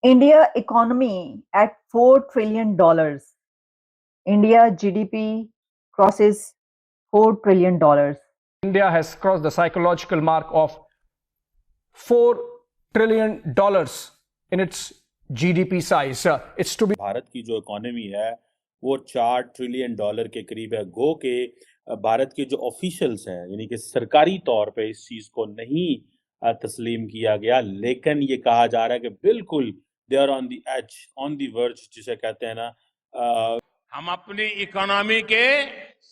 India economy at $4 trillion. India GDP crosses $4 trillion. India has crossed the psychological mark of $4 trillion in its GDP size. It's to be Bharat की जो economy है वो $4 trillion के करीब है। गो के भारत के जो ऑफिशियल्स हैं यानी कि सरकारी तौर पे इस चीज को नहीं तस्लीम किया गया, लेकिन ये कहा जा रहा है कि बिल्कुल they are on the edge, on the verge, जिसे कहते हैं ना। हम अपनी इकोनॉमी के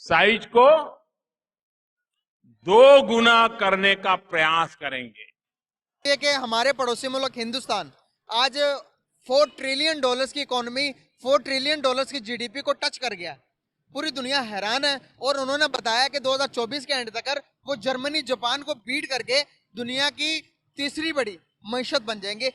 साइज को 2 गुना करने का प्रयास करेंगे। कि हमारे पड़ोसी मुल्क हिंदुस्तान आज $4 ट्रिलियन की इकोनॉमी, $4 ट्रिलियन की जीडीपी को टच कर गया। पूरी दुनिया हैरान है और उन्होंने बताया कि 2024 के एंड तक वो जर्मनी, जापान को बीट करके दुनिया की तीसरी बड़ी मईशत बन जाएंगे।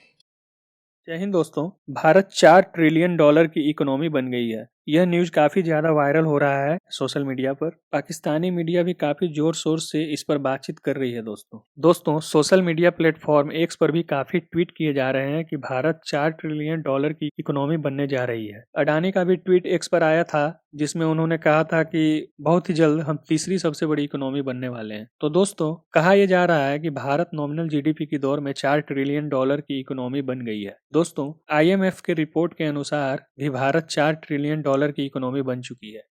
जय हिंद दोस्तों। भारत $4 ट्रिलियन की इकोनॉमी बन गई है। यह न्यूज काफी ज्यादा वायरल हो रहा है सोशल मीडिया पर। पाकिस्तानी मीडिया भी काफी जोर शोर से इस पर बातचीत कर रही है। दोस्तों सोशल मीडिया प्लेटफॉर्म एक्स पर भी काफी ट्वीट किए जा रहे हैं कि भारत $4 ट्रिलियन की इकोनॉमी बनने जा रही है। अडानी का भी ट्वीट एक्स पर आया था जिसमें उन्होंने कहा था कि बहुत ही जल्द हम तीसरी सबसे बड़ी इकोनॉमी बनने वाले हैं। तो दोस्तों कहा यह जा रहा है कि भारत नॉमिनल जीडीपी की दौर में $4 ट्रिलियन की इकोनॉमी बन गई है। दोस्तों IMF के रिपोर्ट के अनुसार भी भारत $4 ट्रिलियन की इकोनॉमी बन चुकी है।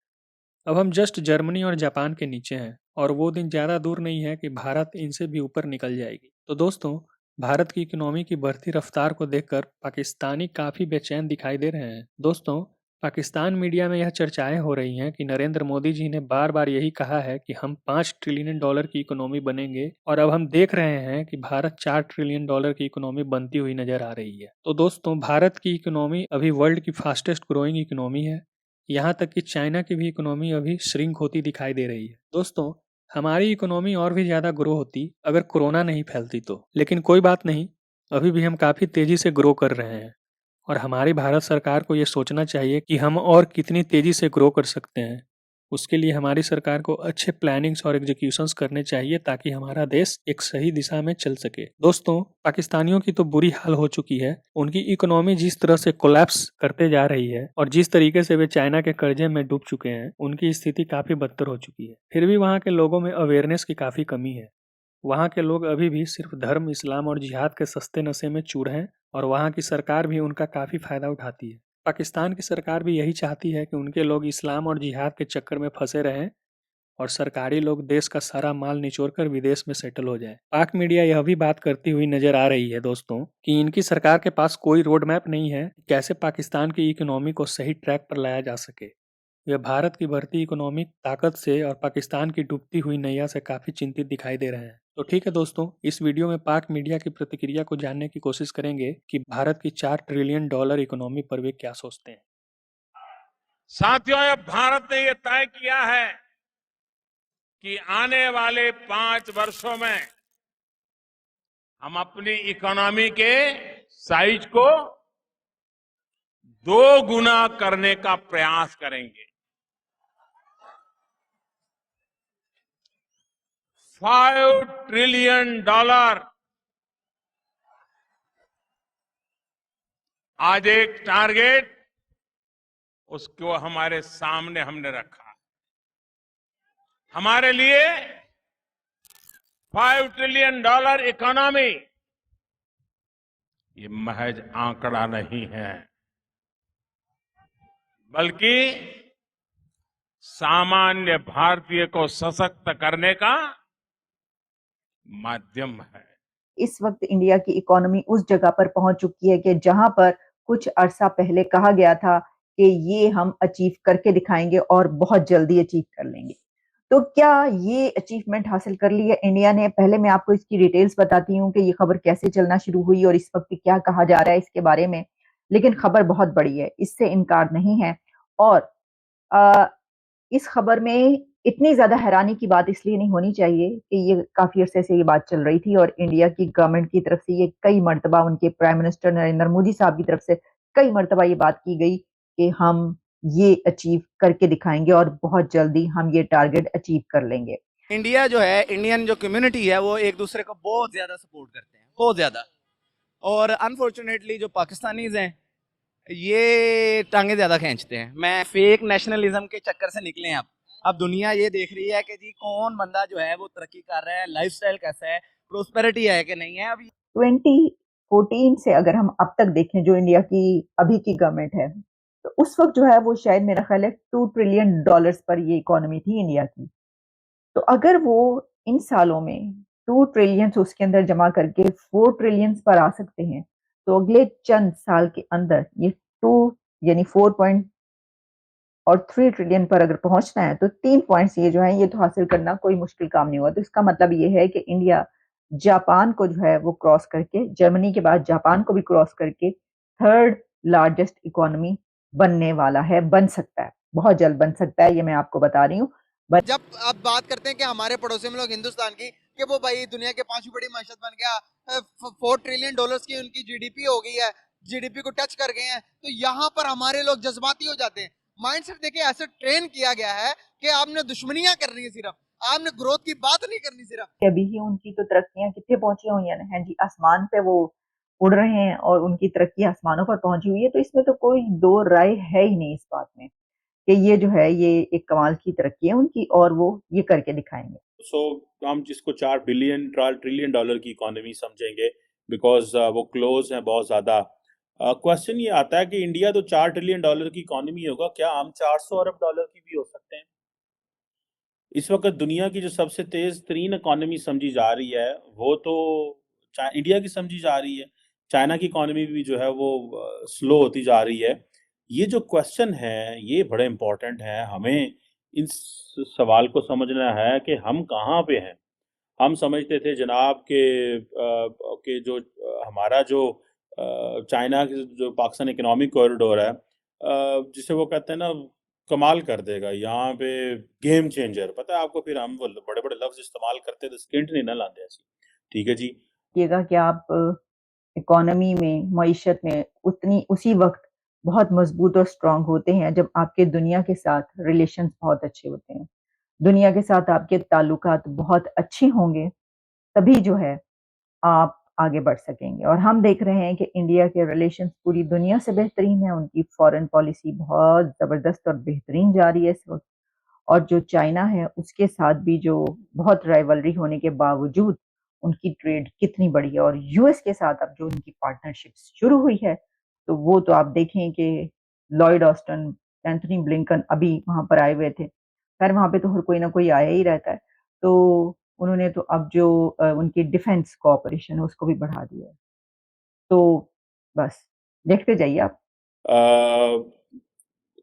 अब हम जस्ट जर्मनी और जापान के नीचे हैं और वो दिन ज्यादा दूर नहीं है कि भारत इनसे भी ऊपर निकल जाएगी। तो दोस्तों भारत की इकोनॉमी की बढ़ती रफ्तार को देखकर पाकिस्तानी काफी बेचैन दिखाई दे रहे हैं। दोस्तों पाकिस्तान मीडिया में यह चर्चाएं हो रही हैं कि नरेंद्र मोदी जी ने बार बार यही कहा है कि हम $5 ट्रिलियन की इकोनॉमी बनेंगे और अब हम देख रहे हैं कि भारत $4 ट्रिलियन की इकोनॉमी बनती हुई नजर आ रही है। तो दोस्तों भारत की इकोनॉमी अभी वर्ल्ड की फास्टेस्ट ग्रोइंग इकोनॉमी है। यहाँ तक कि चाइना की भी इकोनॉमी अभी श्रिंक होती दिखाई दे रही है। दोस्तों हमारी इकोनॉमी और भी ज्यादा ग्रो होती अगर कोरोना नहीं फैलती तो, लेकिन कोई बात नहीं, अभी भी हम काफी तेजी से ग्रो कर रहे हैं और हमारी भारत सरकार को ये सोचना चाहिए कि हम और कितनी तेजी से ग्रो कर सकते हैं। उसके लिए हमारी सरकार को अच्छे प्लानिंग्स और एग्जीक्यूशंस करने चाहिए ताकि हमारा देश एक सही दिशा में चल सके। दोस्तों पाकिस्तानियों की तो बुरी हाल हो चुकी है। उनकी इकोनॉमी जिस तरह से कोलैप्स करते जा रही है और जिस तरीके से वे चाइना के कर्जे में डूब चुके हैं, उनकी स्थिति काफी बदतर हो चुकी है। फिर भी वहाँ के लोगों में अवेयरनेस की काफी कमी है। वहाँ के लोग अभी भी सिर्फ धर्म, इस्लाम और जिहाद के सस्ते नशे में चूर हैं और वहाँ की सरकार भी उनका काफी फायदा उठाती है। पाकिस्तान की सरकार भी यही चाहती है कि उनके लोग इस्लाम और जिहाद के चक्कर में फंसे रहें और सरकारी लोग देश का सारा माल निचोड़कर विदेश में सेटल हो जाए। पाक मीडिया यह भी बात करती हुई नजर आ रही है दोस्तों कि इनकी सरकार के पास कोई रोड मैप नहीं है कैसे पाकिस्तान की इकोनॉमी को सही ट्रैक पर लाया जा सके। वे भारत की बढ़ती इकोनॉमिक ताकत से और पाकिस्तान की डूबती हुई नैया से काफी चिंतित दिखाई दे रहे हैं। तो ठीक है दोस्तों, इस वीडियो में पाक मीडिया की प्रतिक्रिया को जानने की कोशिश करेंगे कि भारत की $4 ट्रिलियन इकोनॉमी पर वे क्या सोचते हैं। साथियों अब भारत ने यह तय किया है कि आने वाले 5 वर्षों में हम अपनी इकोनॉमी के साइज को 2 गुना करने का प्रयास करेंगे। $5 ट्रिलियन आज एक टारगेट उसको हमारे सामने हमने रखा है। हमारे लिए $5 ट्रिलियन इकोनॉमी ये महज आंकड़ा नहीं है, बल्कि सामान्य भारतीय को सशक्त करने का माध्यम है। इस वक्त इंडिया की इकोनॉमी उस जगह पर पहुंच चुकी है कि जहां पर कुछ अरसा पहले कहा गया था कि ये हम अचीव करके दिखाएंगे और बहुत जल्दी अचीव कर लेंगे। तो क्या ये अचीवमेंट हासिल कर ली है इंडिया ने? पहले मैं आपको इसकी डिटेल्स बताती हूँ कि ये खबर कैसे चलना शुरू हुई और इस वक्त क्या कहा जा रहा है इसके बारे में। लेकिन खबर बहुत बड़ी है, इससे इनकार नहीं है। और इस खबर में इतनी ज्यादा हैरानी की बात इसलिए नहीं होनी चाहिए कि ये काफी अरसे से ये बात चल रही थी और इंडिया की गवर्नमेंट की तरफ से ये कई मर्तबा, उनके प्राइम मिनिस्टर नरेंद्र मोदी साहब की तरफ से कई मर्तबा ये बात की गई कि हम ये अचीव करके दिखाएंगे और बहुत जल्दी हम ये टारगेट अचीव कर लेंगे। इंडिया जो है, इंडियन जो कम्युनिटी है, वो एक दूसरे को बहुत ज्यादा सपोर्ट करते हैं, बहुत ज्यादा। और अनफॉर्चुनेटली जो पाकिस्तानीज हैं ये टांगे ज़्यादा खींचते हैं। मैं फेक नेशनलिज्म के चक्कर से निकले हैं। अब दुनिया ये देख रही है कि जी कौन बंदा जो है वो तरक्की कर रहा है, लाइफस्टाइल कैसा है, प्रोस्पेरिटी है कि नहीं है। अभी 2014 से अगर हम अब तक देखें जो इंडिया की अभी की गवर्नमेंट है, तो उस वक्त जो है वो शायद मेरा ख्याल है $2 ट्रिलियन पर ये इकोनॉमी थी इंडिया की। तो अगर वो इन सालों में 2 ट्रिलियन उसके अंदर जमा करके 4 ट्रिलियन पर आ सकते हैं, तो अगले चंद साल के अंदर ये 2 यानी 4 पॉइंट और 3 ट्रिलियन पर अगर पहुंचना है, तो 3 पॉइंट्स ये जो है ये तो हासिल करना कोई मुश्किल काम नहीं हुआ। तो इसका मतलब ये है कि इंडिया जापान को जो है वो क्रॉस करके, जर्मनी के बाद जापान को भी क्रॉस करके थर्ड लार्जेस्ट इकोनॉमी बनने वाला है, बन सकता है, बहुत जल्द बन सकता है, ये मैं आपको बता रही हूँ। जब आप बात करते हैं कि हमारे पड़ोसी में लोग हिंदुस्तान की कि वो भाई दुनिया के 5वीं बड़ी माशत बन गया, $4 ट्रिलियन की उनकी जीडीपी हो गई है, जीडीपी को टच कर गए हैं, तो यहाँ पर हमारे लोग जज्बाती हो जाते हैं। माइंडसेट देखिए ऐसे ट्रेन किया गया है कि आपने दुश्मनियां करनी है, सिर्फ आपने ग्रोथ की बात नहीं करनी। सिर्फ अभी ही उनकी तो तरक्कियां कितने पहुंची हुई हैं जी, आसमान पे वो उड़ रहे हैं और उनकी तरक्की आसमानों पर पहुंची हुई है। तो इसमें तो कोई दो राय है ही नहीं इस बात में कि ये जो है ये एक कमाल की तरक्की है उनकी और वो ये करके दिखाएंगे। हम जिसको $4 ट्रिलियन की इकोनॉमी समझेंगे बिकॉज वो क्लोज है बहुत ज्यादा। क्वेश्चन ये आता है कि इंडिया तो $4 ट्रिलियन की इकोनॉमी होगा, क्या हम $400 अरब की भी हो सकते हैं? इस वक्त दुनिया की जो सबसे तेज तरीन इकोनॉमी समझी जा रही है वो तो इंडिया की समझी जा रही है। चाइना की इकोनॉमी भी जो है वो स्लो होती जा रही है। ये जो क्वेश्चन है ये बड़े इम्पोर्टेंट है। हमें इन सवाल को समझना है कि हम कहाँ पे हैं। हम समझते थे जनाब के जो हमारा जो चाइना की जो पाकिस्तान इकोनॉमिक कॉरिडोर है, जिसे वो कहते हैं ना कमाल कर देगा, यहाँ पे गेम चेंजर, पता है आपको। फिर हम वो बड़े बड़े लफ्ज इस्तेमाल करते थे, स्किंट नहीं ना लाते ऐसी। ठीक है जी, देखिएगा कि आप इकोनॉमी में, मईशत में उसी वक्त बहुत मजबूत और स्ट्रांग होते हैं जब आपके दुनिया के साथ रिलेशंस बहुत अच्छे होते हैं, दुनिया के साथ आपके ताल्लुकात बहुत अच्छे होंगे, तभी जो है आप आगे बढ़ सकेंगे। और हम देख रहे हैं कि इंडिया के रिलेशंस पूरी दुनिया से बेहतरीन है, उनकी फॉरेन पॉलिसी बहुत ज़बरदस्त और बेहतरीन जा रही है इस वक्त। और जो चाइना है उसके साथ भी जो बहुत राइवलरी होने के बावजूद उनकी ट्रेड कितनी बड़ी है, और यूएस के साथ अब जो उनकी पार्टनरशिप शुरू हुई है, तो वो तो आप देखें कि लॉयड ऑस्टिन, एंथनी ब्लिंकन अभी वहां पर आए हुए थे। खैर वहां पे तो हर कोई ना कोई आया ही रहता है। तो उन्होंने तो अब जो उनकी डिफेंस कोऑपरेशन है उसको भी बढ़ा दिया है। तो बस देखते जाइए आप।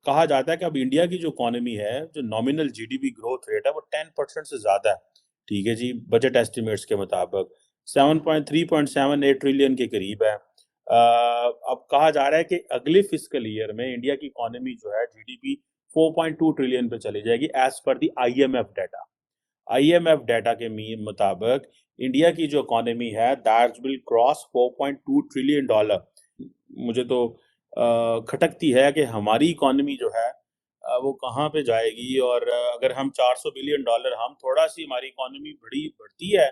कहा जाता है कि अब इंडिया की जो इकोनॉमी है, जो नॉमिनल जीडीपी ग्रोथ रेट है वो 10% से ज्यादा है। ठीक है जी, बजट एस्टिमेट्स के मुताबिक 3.78 ट्रिलियन के करीब है। अब कहा जा रहा है कि अगले फिस्कल ईयर में इंडिया की इकोनॉमी जो है जीडीपी 4.2 ट्रिलियन पे चली जाएगी एज पर दी आईएमएफ डाटा। आईएमएफ डाटा के मुताबिक इंडिया की जो इकोनॉमी है दैट विल क्रॉस $4.2 ट्रिलियन। मुझे तो खटकती है कि हमारी इकोनॉमी जो है वो कहाँ पे जाएगी। और अगर हम $400 बिलियन, हम थोड़ा सी हमारी इकोनॉमी बढ़ती है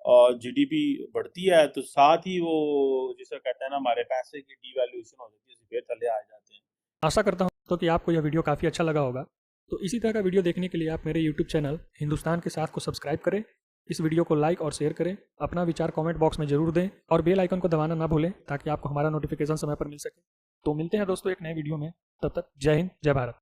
और जीडीपी बढ़ती है, तो साथ ही वो जिसे कहते हैं ना हमारे पैसे की डीवैल्यूएशन हो जाती है, फिर थले आ जाते हैं। आशा करता हूँ तो कि आपको यह वीडियो काफ़ी अच्छा लगा होगा। तो इसी तरह का वीडियो देखने के लिए आप मेरे यूट्यूब चैनल हिंदुस्तान के साथ को सब्सक्राइब करें, इस वीडियो को लाइक और शेयर करें, अपना विचार कमेंट बॉक्स में जरूर दें और बेल आइकन को दबाना ना भूलें ताकि आपको हमारा नोटिफिकेशन समय पर मिल सके। तो मिलते हैं दोस्तों एक नए वीडियो में, तब तक जय हिंद, जय भारत।